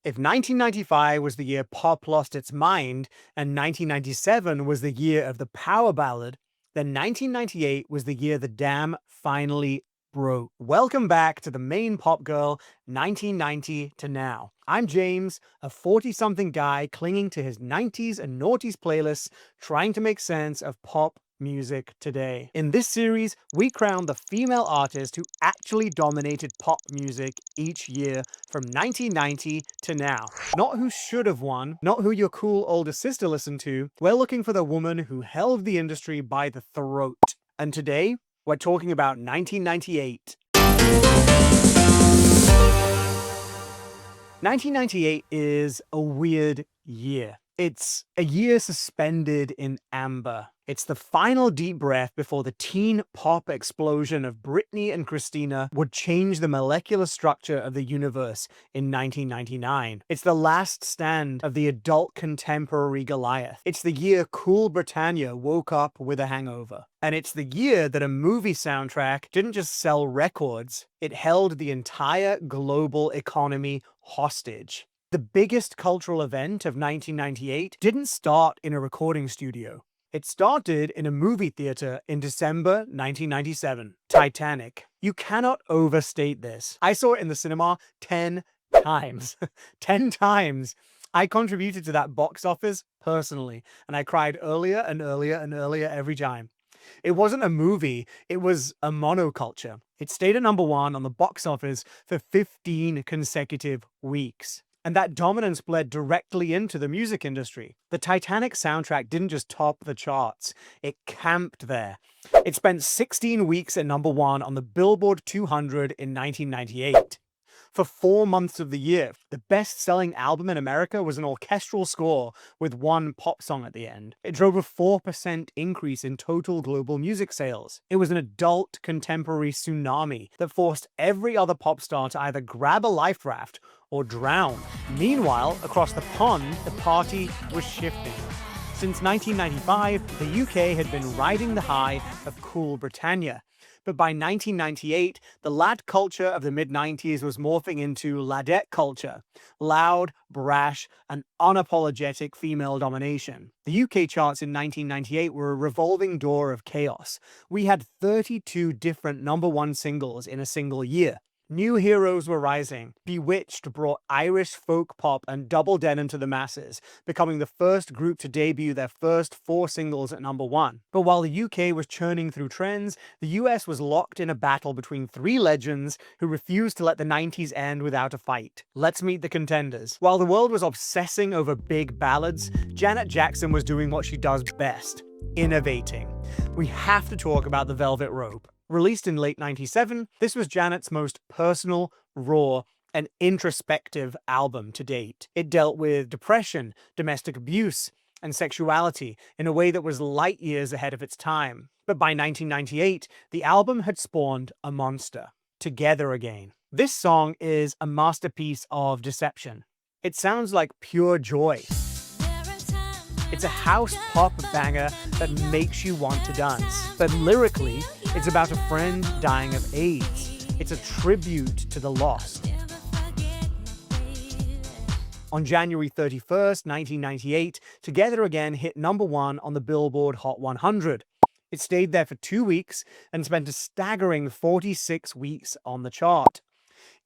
If 1995 was the year pop lost its mind, and 1997 was the year of the power ballad, then 1998 was the year the dam finally broke. Welcome back to the main pop girl, 1990 to now. I'm James, a 40-something guy clinging to his 90s and noughties playlists, trying to make sense of pop music today. In this series, we crown the female artist who actually dominated pop music each year from 1990 to now. Not who should have won, not who your cool older sister listened to. We're looking for the woman who held the industry by the throat. And today, we're talking about 1998. 1998 is a weird year. It's a year suspended in amber. It's the final deep breath before the teen pop explosion of Britney and Christina would change the molecular structure of the universe in 1999. It's the last stand of the adult contemporary Goliath. It's the year cool Britannia woke up with a hangover. And it's the year that a movie soundtrack didn't just sell records, it held the entire global economy hostage. The biggest cultural event of 1998 didn't start in a recording studio. It started in a movie theater in December 1997. Titanic. You cannot overstate this. I saw it in the cinema 10 times. 10 times. I contributed to that box office personally, and I cried earlier and earlier and earlier every time. It wasn't a movie, it was a monoculture. It stayed at number one on the box office for 15 consecutive weeks. And that dominance bled directly into the music industry. The Titanic soundtrack didn't just top the charts, it camped there. It spent 16 weeks at number one on the Billboard 200 in 1998. For 4 months of the year, the best-selling album in America was an orchestral score with one pop song at the end. It drove a 4% increase in total global music sales. It was an adult contemporary tsunami that forced every other pop star to either grab a life raft or drown. Meanwhile, across the pond, the party was shifting. Since 1995, the UK had been riding the high of cool Britannia. But by 1998, the lad culture of the mid-90s was morphing into Ladette culture. Loud, brash, and unapologetic female domination. The UK charts in 1998 were a revolving door of chaos. We had 32 different number one singles in a single year. New heroes were rising. Bewitched brought Irish folk pop and double denim to the masses, becoming the first group to debut their first 4 singles at number one. But while the UK was churning through trends, the US was locked in a battle between 3 legends who refused to let the 90s end without a fight. Let's meet the contenders. While the world was obsessing over big ballads, Janet Jackson was doing what she does best: innovating. We have to talk about The Velvet Rope. Released in late 97, this was Janet's most personal, raw, and introspective album to date. It dealt with depression, domestic abuse, and sexuality in a way that was light years ahead of its time. But by 1998, the album had spawned a monster: Together Again. This song is a masterpiece of deception. It sounds like pure joy. It's a house pop banger that makes you want to dance. But lyrically, it's about a friend dying of AIDS. It's a tribute to the lost. On January 31st, 1998, Together Again hit number one on the Billboard Hot 100. It stayed there for 2 weeks and spent a staggering 46 weeks on the chart.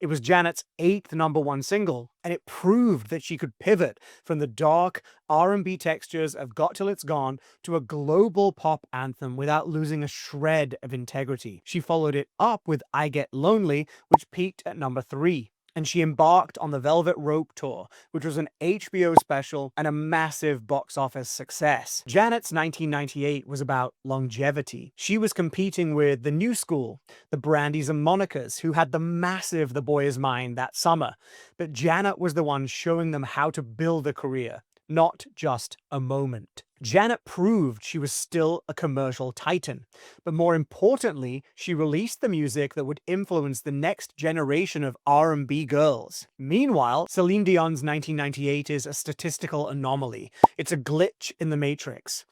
It was Janet's 8th number one single, and it proved that she could pivot from the dark R&B textures of Got Till It's Gone to a global pop anthem without losing a shred of integrity. She followed it up with I Get Lonely, which peaked at number 3. And she embarked on the Velvet Rope tour, which was an HBO special and a massive box office success. Janet's 1998 was about longevity. She was competing with the new school, the Brandys and Monicas, who had the massive The Boy Is Mine that summer. But Janet was the one showing them how to build a career, not just a moment. Janet proved she was still a commercial titan, but more importantly, she released the music that would influence the next generation of R&B girls. Meanwhile, Celine Dion's 1998 is a statistical anomaly. It's a glitch in the matrix.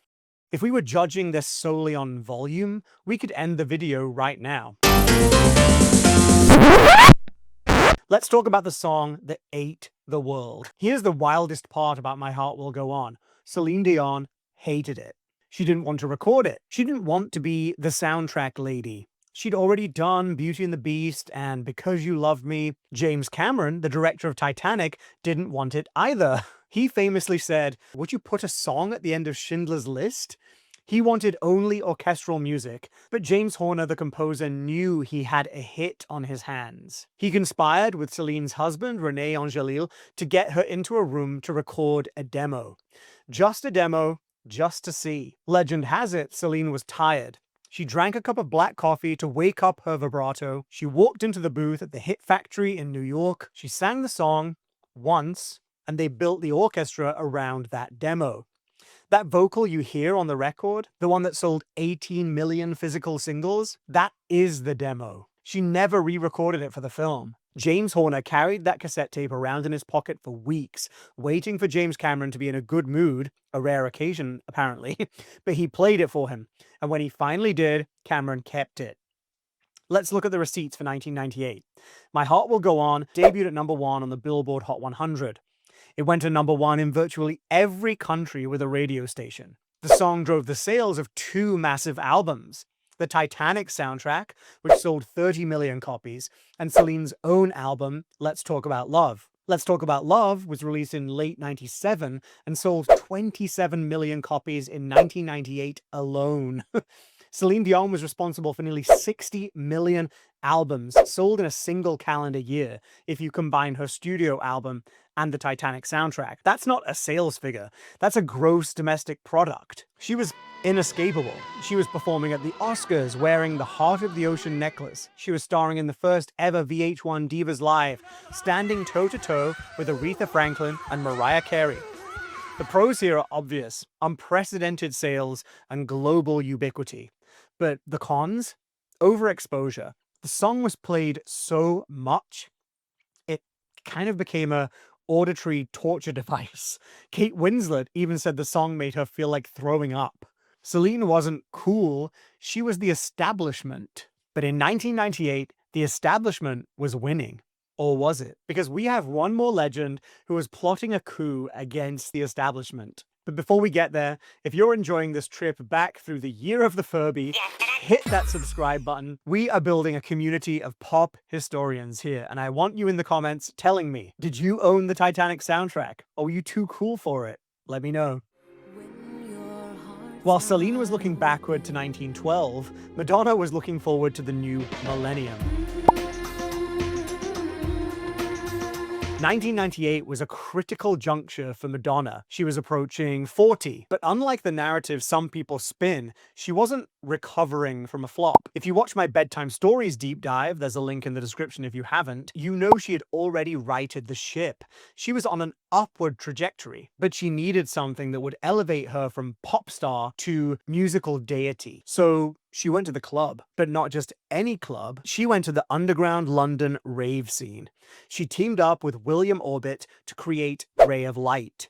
If we were judging this solely on volume, we could end the video right now. Let's talk about the song that ate the world. Here's the wildest part about My Heart Will Go On. Celine Dion hated it. She didn't want to record it. She didn't want to be the soundtrack lady. She'd already done Beauty and the Beast and Because You Love Me. James Cameron, the director of Titanic, didn't want it either. He famously said, "Would you put a song at the end of Schindler's List?" He wanted only orchestral music, but James Horner, the composer, knew he had a hit on his hands. He conspired with Celine's husband, René Angelil, to get her into a room to record a demo. Just a demo, just to see. Legend has it, Celine was tired. She drank a cup of black coffee to wake up her vibrato. She walked into the booth at the Hit Factory in New York. She sang the song once, and they built the orchestra around that demo. That vocal you hear on the record, the one that sold 18 million physical singles, that is the demo. She never re-recorded it for the film. James Horner carried that cassette tape around in his pocket for weeks, waiting for James Cameron to be in a good mood, a rare occasion, apparently, but he played it for him. And when he finally did, Cameron kept it. Let's look at the receipts for 1998. My Heart Will Go On debuted at #1 on the Billboard Hot 100. It went to #1 in virtually every country with a radio station. The song drove the sales of 2 massive albums: the Titanic soundtrack, which sold 30 million copies, and Celine's own album, Let's Talk About Love. Let's Talk About Love was released in late '97 and sold 27 million copies in 1998 alone. Celine Dion was responsible for nearly 60 million albums sold in a single calendar year if you combine her studio album and the Titanic soundtrack. That's not a sales figure. That's a gross domestic product. She was inescapable. She was performing at the Oscars wearing the Heart of the Ocean necklace. She was starring in the first ever VH1 Divas Live, standing toe-to-toe with Aretha Franklin and Mariah Carey. The pros here are obvious: unprecedented sales and global ubiquity. But the cons? Overexposure. The song was played so much, it kind of became a auditory torture device. Kate Winslet even said the song made her feel like throwing up. Celine wasn't cool, she was the establishment. But in 1998, the establishment was winning. Or was it? Because we have one more legend who was plotting a coup against the establishment. But before we get there, if you're enjoying this trip back through the year of the Furby, hit that subscribe button. We are building a community of pop historians here, and I want you in the comments telling me, did you own the Titanic soundtrack? Or were you too cool for it? Let me know. While Celine was looking backward to 1912, Madonna was looking forward to the new millennium. 1998 was a critical juncture for Madonna. She was approaching 40, but unlike the narrative some people spin, she wasn't recovering from a flop. If you watch my Bedtime Stories deep dive, there's a link in the description if you haven't, you know she had already righted the ship. She was on an upward trajectory, but she needed something that would elevate her from pop star to musical deity. So she went to the club, but not just any club. She went to the underground London rave scene. She teamed up with William Orbit to create Ray of Light.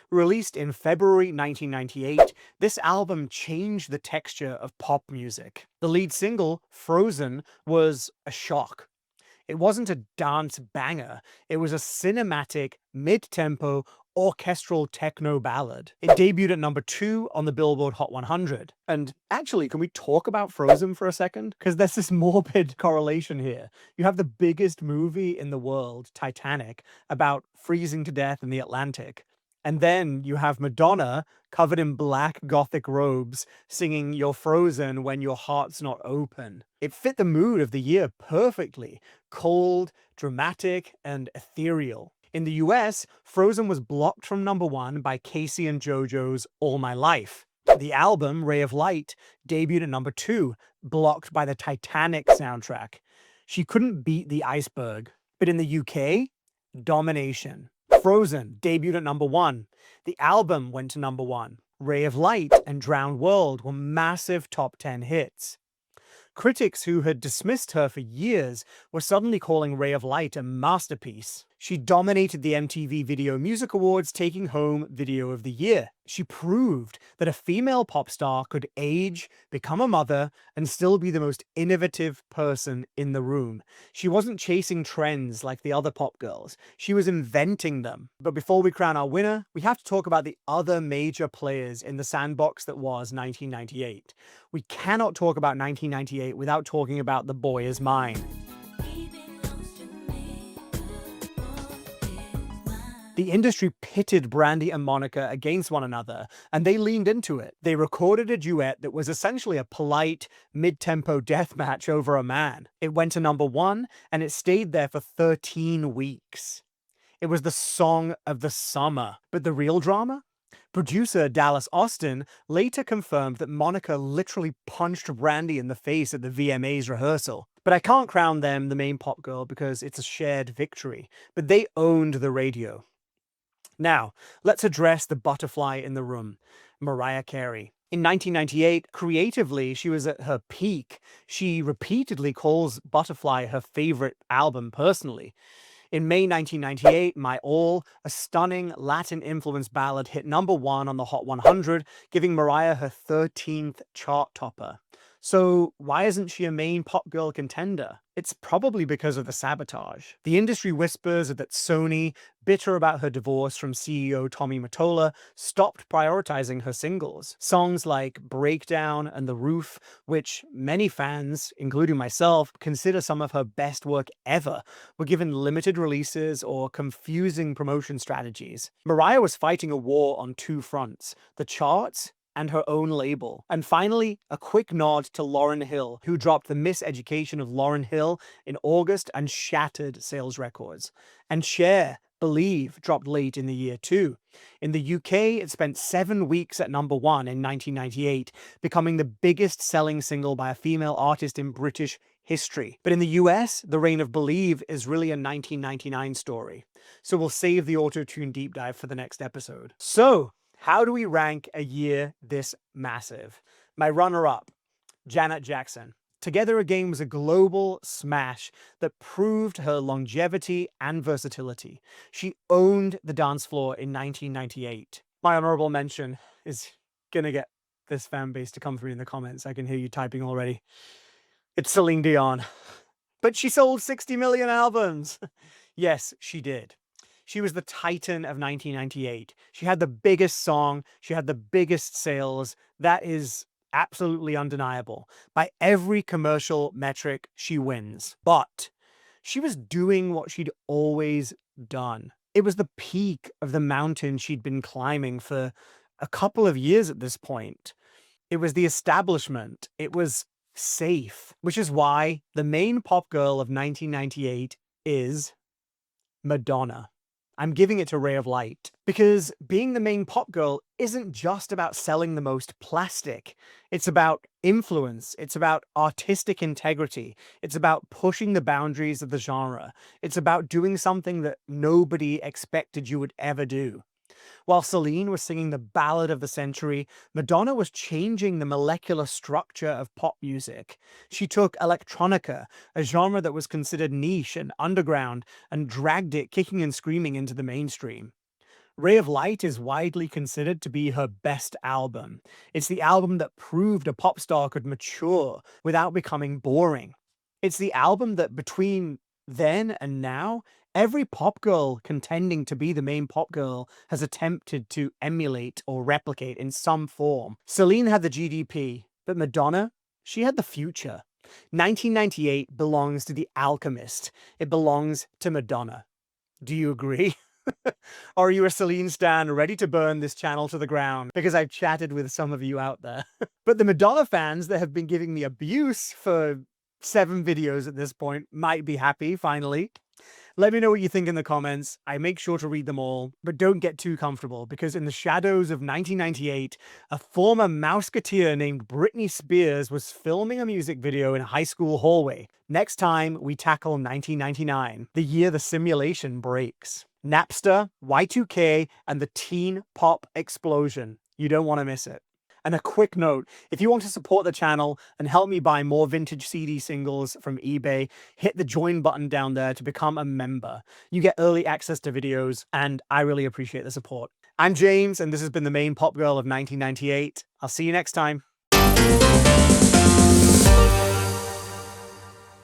Released in February 1998, this album changed the texture of pop music. The lead single, Frozen, was a shock. It wasn't a dance banger, it was a cinematic, mid-tempo, orchestral techno ballad. It debuted at #2 on the Billboard Hot 100. And actually, can we talk about Frozen for a second? Because there's this morbid correlation here. You have the biggest movie in the world, Titanic, about freezing to death in the Atlantic. And then you have Madonna, covered in black gothic robes, singing "You're Frozen when your heart's not open." It fit the mood of the year perfectly. Cold, dramatic, and ethereal. In the US, Frozen was blocked from #1 by Casey and JoJo's All My Life. The album, Ray of Light, debuted at #2, blocked by the Titanic soundtrack. She couldn't beat the iceberg. But in the UK, domination. Frozen debuted at #1. The album went to #1. Ray of Light and Drowned World were massive top 10 hits. Critics who had dismissed her for years were suddenly calling Ray of Light a masterpiece. She dominated the MTV Video Music Awards, taking home Video of the Year. She proved that a female pop star could age, become a mother, and still be the most innovative person in the room. She wasn't chasing trends like the other pop girls. She was inventing them. But before we crown our winner, we have to talk about the other major players in the sandbox that was 1998. We cannot talk about 1998 without talking about The Boy Is Mine. The industry pitted Brandy and Monica against one another, and they leaned into it. They recorded a duet that was essentially a polite, mid-tempo death match over a man. It went to #1, and it stayed there for 13 weeks. It was the song of the summer. But the real drama? Producer Dallas Austin later confirmed that Monica literally punched Brandy in the face at the VMAs rehearsal. But I can't crown them the main pop girl because it's a shared victory. But they owned the radio. Now, let's address the butterfly in the room, Mariah Carey. In 1998, creatively, she was at her peak. She repeatedly calls Butterfly her favorite album personally. In May 1998, My All, a stunning Latin-influenced ballad, hit #1 on the Hot 100, giving Mariah her 13th chart topper. So why isn't she a main pop girl contender? It's probably because of the Sabotage. The industry whispers that Sony, bitter about her divorce from CEO Tommy Mottola, stopped prioritizing her singles. Songs like Breakdown and The Roof, which many fans, including myself, consider some of her best work ever, were given limited releases or confusing promotion strategies. Mariah was fighting a war on two fronts: the charts and her own label. And finally, a quick nod to Lauryn Hill, who dropped The Miseducation of Lauryn Hill in August and shattered sales records. And Cher, Believe, dropped late in the year too. In the UK, it spent 7 weeks at #1 in 1998, becoming the biggest selling single by a female artist in British history. But in the US, the reign of Believe is really a 1999 story. So we'll save the auto-tune deep dive for the next episode. So, how do we rank a year this massive? My runner-up, Janet Jackson. Together Again was a global smash that proved her longevity and versatility. She owned the dance floor in 1998. My honorable mention is gonna get this fan base to come through in the comments. I can hear you typing already. It's Celine Dion. But she sold 60 million albums. Yes, she did. She was the titan of 1998. She had the biggest song. She had the biggest sales. That is absolutely undeniable. By every commercial metric, she wins. But she was doing what she'd always done. It was the peak of the mountain she'd been climbing for a couple of years at this point. It was the establishment. It was safe, which is why the main pop girl of 1998 is Madonna. I'm giving it to Ray of Light, because being the main pop girl isn't just about selling the most plastic. It's about influence. It's about artistic integrity. It's about pushing the boundaries of the genre. It's about doing something that nobody expected you would ever do. While Celine was singing the ballad of the century, Madonna was changing the molecular structure of pop music. She took electronica, a genre that was considered niche and underground, and dragged it kicking and screaming into the mainstream. Ray of Light is widely considered to be her best album. It's the album that proved a pop star could mature without becoming boring. It's the album that between then and now, every pop girl contending to be the main pop girl has attempted to emulate or replicate in some form. Celine had the GDP, but Madonna, she had the future. 1998 belongs to The Alchemist. It belongs to Madonna. Do you agree? Or are you a Celine stan ready to burn this channel to the ground? Because I've chatted with some of you out there. But the Madonna fans that have been giving me abuse for 7 videos at this point might be happy, finally. Let me know what you think in the comments. I make sure to read them all, but don't get too comfortable, because in the shadows of 1998, a former Mouseketeer named Britney Spears was filming a music video in a high school hallway. Next time, we tackle 1999, the year the simulation breaks. Napster, Y2K, and the teen pop explosion. You don't want to miss it. And a quick note, if you want to support the channel and help me buy more vintage CD singles from eBay, hit the join button down there to become a member. You get early access to videos, and I really appreciate the support. I'm James, and this has been the main pop girl of 1998. I'll see you next time.